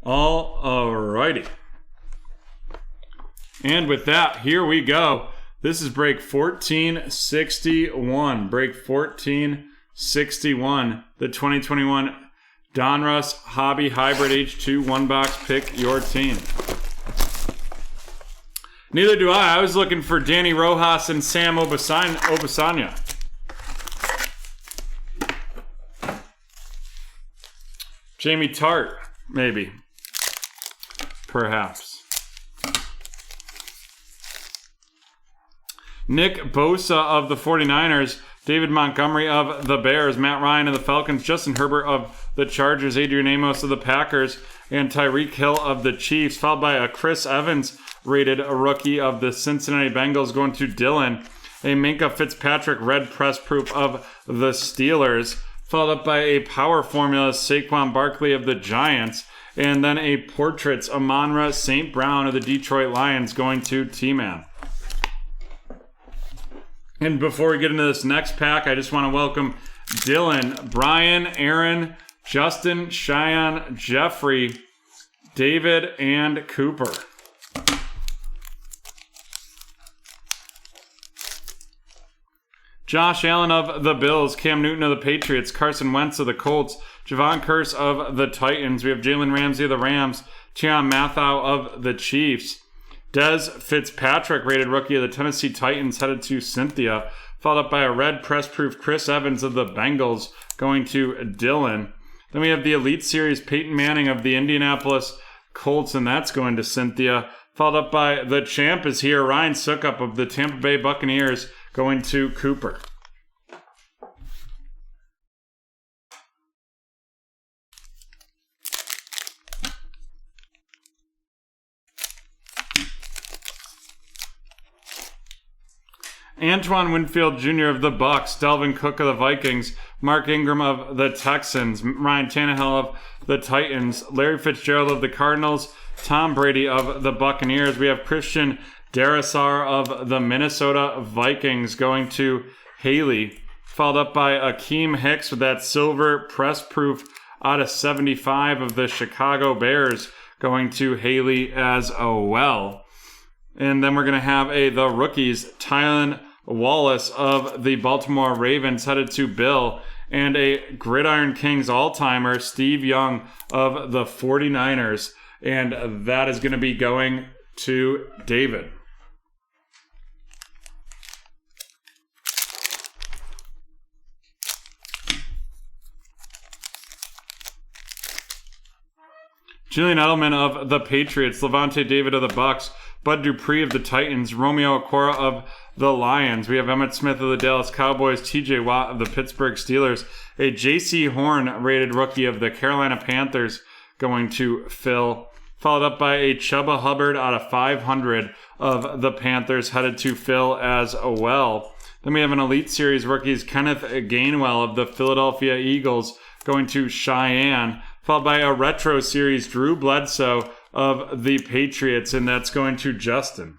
Alrighty. And with that, here we go. This is break 1461. Break 1461. The 2021 Donruss Hobby Hybrid H2 one-box. Pick your team. Neither do I. I was looking for Danny Rojas and Sam Obasanya. Jamie Tart, maybe. Perhaps. Nick Bosa of the 49ers, David Montgomery of the Bears, Matt Ryan of the Falcons, Justin Herbert of the Chargers, Adrian Amos of the Packers, and Tyreek Hill of the Chiefs, followed by a Chris Evans rated a rookie of the Cincinnati Bengals going to Dylan, a Minka Fitzpatrick red press proof of the Steelers, followed up by a Power Formula Saquon Barkley of the Giants, and then a Portraits Amon-Ra St. Brown of the Detroit Lions going to T-Man. And before we get into this next pack, I just want to welcome Dylan, Brian, Aaron, Justin, Cheyenne, Jeffrey, David, and Cooper. Josh Allen of the Bills, Cam Newton of the Patriots, Carson Wentz of the Colts, Javon Curse of the Titans. We have Jalen Ramsey of the Rams, Tiaon Mathau of the Chiefs. Dez Fitzpatrick, rated rookie of the Tennessee Titans, headed to Cynthia, followed up by a red press-proof Chris Evans of the Bengals, going to Dylan. Then we have the Elite Series Peyton Manning of the Indianapolis Colts, and that's going to Cynthia, followed up by the champ is here, Ryan Suckup of the Tampa Bay Buccaneers, going to Cooper. Antoine Winfield Jr. of the Bucks, Dalvin Cook of the Vikings, Mark Ingram of the Texans, Ryan Tannehill of the Titans, Larry Fitzgerald of the Cardinals, Tom Brady of the Buccaneers. We have Christian Darrisaw of the Minnesota Vikings going to Haley, followed up by Akeem Hicks with that silver press proof out of 75 of the Chicago Bears going to Haley as well. And then we're going to have the rookies, Tylan Wallace of the Baltimore Ravens headed to Bill, and a Gridiron Kings all-timer, Steve Young of the 49ers. And that is going to be going to David. Julian Edelman of the Patriots, Levante David of the Bucks, Bud Dupree of the Titans, Romeo Okwara of the Lions. We have Emmitt Smith of the Dallas Cowboys, TJ Watt of the Pittsburgh Steelers, a J.C. Horn rated rookie of the Carolina Panthers going to Phil, followed up by a Chubba Hubbard out of 500 of the Panthers headed to Phil as well. Then we have an Elite Series rookies, Kenneth Gainwell of the Philadelphia Eagles going to Cheyenne, followed by a Retro Series Drew Bledsoe of the Patriots, and that's going to Justin.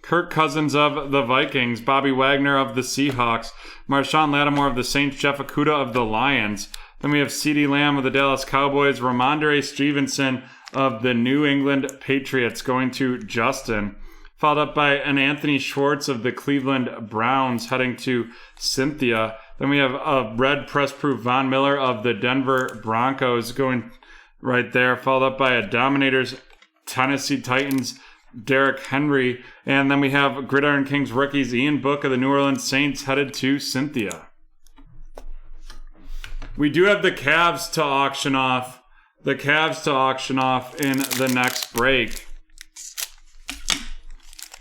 Kirk Cousins of the Vikings, Bobby Wagner of the Seahawks, Marshawn Lattimore of the Saints, Jeff Okudah of the Lions. Then we have CeeDee Lamb of the Dallas Cowboys, Ramondre Stevenson of the New England Patriots going to Justin, followed up by an Anthony Schwartz of the Cleveland Browns heading to Cynthia. Then we have a red press-proof Von Miller of the Denver Broncos going right there, followed up by a Dominators Tennessee Titans Derrick Henry. And then we have Gridiron Kings rookies Ian Book of the New Orleans Saints headed to Cynthia. We do have the Cavs to auction off. The Cavs to auction off in the next break.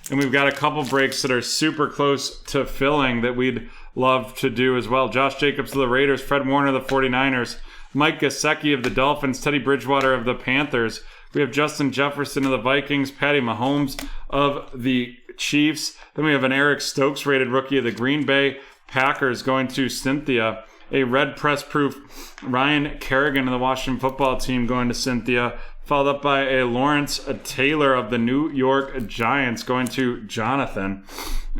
And we've got a couple breaks that are super close to filling that we'd love to do as well. Josh Jacobs of the Raiders, Fred Warner of the 49ers, Mike Gesicki of the Dolphins, Teddy Bridgewater of the Panthers. We have Justin Jefferson of the Vikings, Patty Mahomes of the Chiefs. Then we have an Eric Stokes rated rookie of the Green Bay Packers going to Cynthia. a red press proof Ryan Kerrigan of the Washington football team going to Cynthia, followed up by a Lawrence Taylor of the New York Giants going to Jonathan.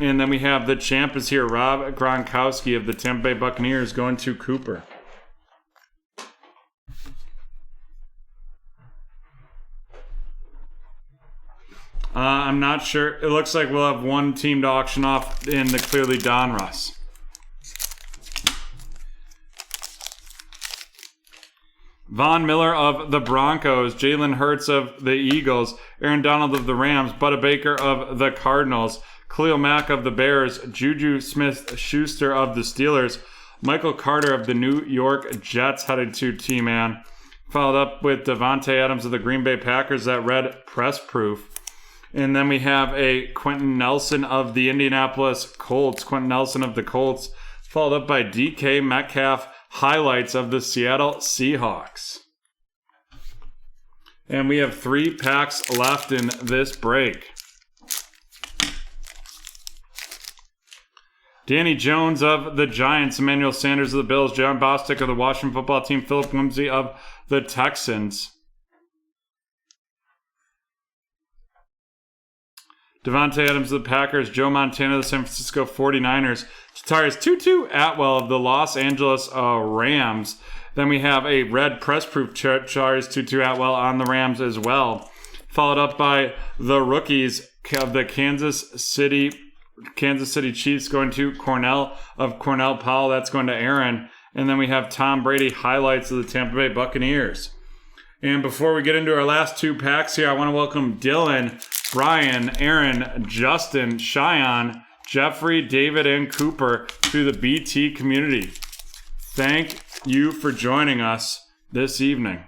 And then we have the champ is here, Rob Gronkowski of the Tampa Bay Buccaneers going to Cooper. I'm not sure. It looks like we'll have one team to auction off in the clearly Donruss. Von Miller of the Broncos, Jalen Hurts of the Eagles, Aaron Donald of the Rams, Budda Baker of the Cardinals, Khalil Mack of the Bears, Juju Smith-Schuster of the Steelers, Michael Carter of the New York Jets headed to T-Man, followed up with Devontae Adams of the Green Bay Packers, that red press proof. And then we have a Quentin Nelson of the Indianapolis Colts, Quentin Nelson of the Colts, followed up by DK Metcalf highlights of the Seattle Seahawks. And we have 3 packs left in this break. Danny Jones of the Giants, Emmanuel Sanders of the Bills, John Bostic of the Washington football team, Philip Whimsy of the Texans. Devontae Adams of the Packers, Joe Montana of the San Francisco 49ers, Jatarius Tutu Atwell of the Los Angeles Rams. Then we have a red press-proof Jatarius Tutu Atwell on the Rams as well, followed up by the rookies of the Kansas City Chiefs going to Cornell Powell. That's going to Aaron. And then we have Tom Brady highlights of the Tampa Bay Buccaneers. And before we get into our last 2 packs here, I want to welcome Dylan, Brian, Aaron, Justin, Cheyenne, Jeffrey, David, and Cooper to the BT community. Thank you for joining us this evening.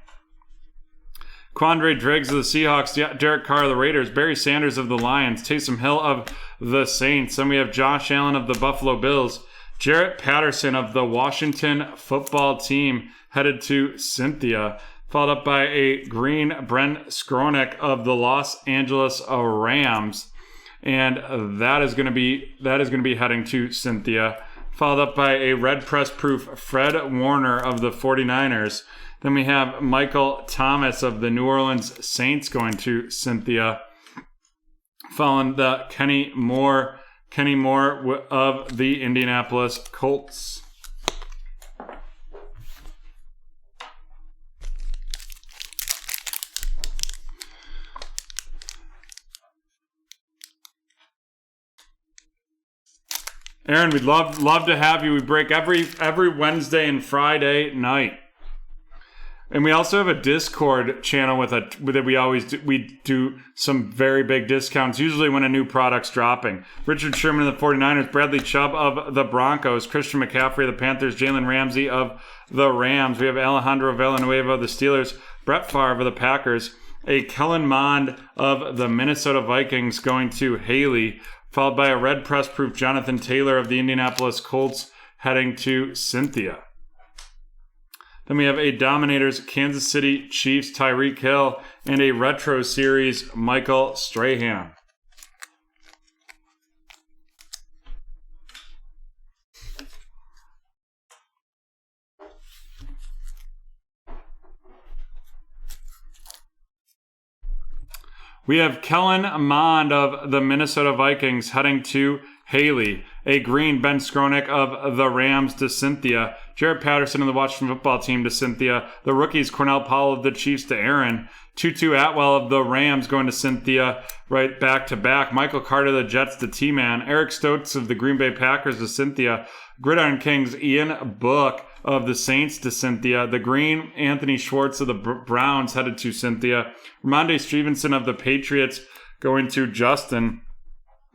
Quandre Driggs of the Seahawks, Derek Carr of the Raiders, Barry Sanders of the Lions, Taysom Hill of the Saints. Then we have Josh Allen of the Buffalo Bills, Jarrett Patterson of the Washington football team headed to Cynthia, followed up by a green Brent Skronik of the Los Angeles Rams, and that is going to be heading to Cynthia, followed up by a red press proof Fred Warner of the 49ers. Then we have Michael Thomas of the New Orleans Saints going to Cynthia, following the Kenny Moore of the Indianapolis Colts. Aaron, we'd love to have you. We break every Wednesday and Friday night. And we also have a Discord channel that we do some very big discounts, usually when a new product's dropping. Richard Sherman of the 49ers, Bradley Chubb of the Broncos, Christian McCaffrey of the Panthers, Jalen Ramsey of the Rams. We have Alejandro Villanueva of the Steelers, Brett Favre of the Packers, a Kellen Mond of the Minnesota Vikings going to Haley, followed by a red press proof Jonathan Taylor of the Indianapolis Colts heading to Cynthia. Then we have a Dominators Kansas City Chiefs Tyreek Hill and a Retro Series Michael Strahan. We have Kellen Mond of the Minnesota Vikings heading to Haley, a green Ben Skronik of the Rams to Cynthia, Jarrett Patterson of the Washington football team to Cynthia, the rookies Cornell Powell of the Chiefs to Aaron, Tutu Atwell of the Rams going to Cynthia right back to back, Michael Carter of the Jets to T-Man, Eric Stokes of the Green Bay Packers to Cynthia, Gridiron Kings Ian Book of the Saints to Cynthia, the green Anthony Schwartz of the Browns headed to Cynthia, Ramondre Stevenson of the Patriots going to Justin,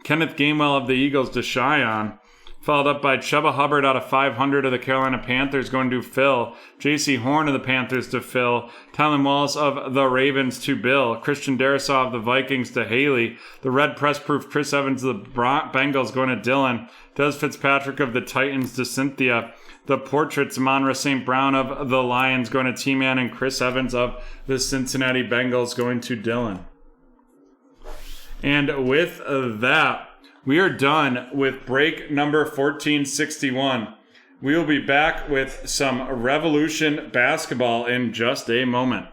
Kenneth Gainwell of the Eagles to Cheyenne, followed up by Chuba Hubbard out of 500 of the Carolina Panthers going to Phil, J.C. Horn of the Panthers to Phil, Tylen Wallace of the Ravens to Bill, Christian Darrisaw of the Vikings to Haley, the red press proof Chris Evans of the Bengals going to Dylan, Des Fitzpatrick of the Titans to Cynthia, the portraits Monra St. Brown of the Lions going to T-Man, and Chris Evans of the Cincinnati Bengals going to Dylan. And with that, we are done with break number 1461. We will be back with some Revolution basketball in just a moment.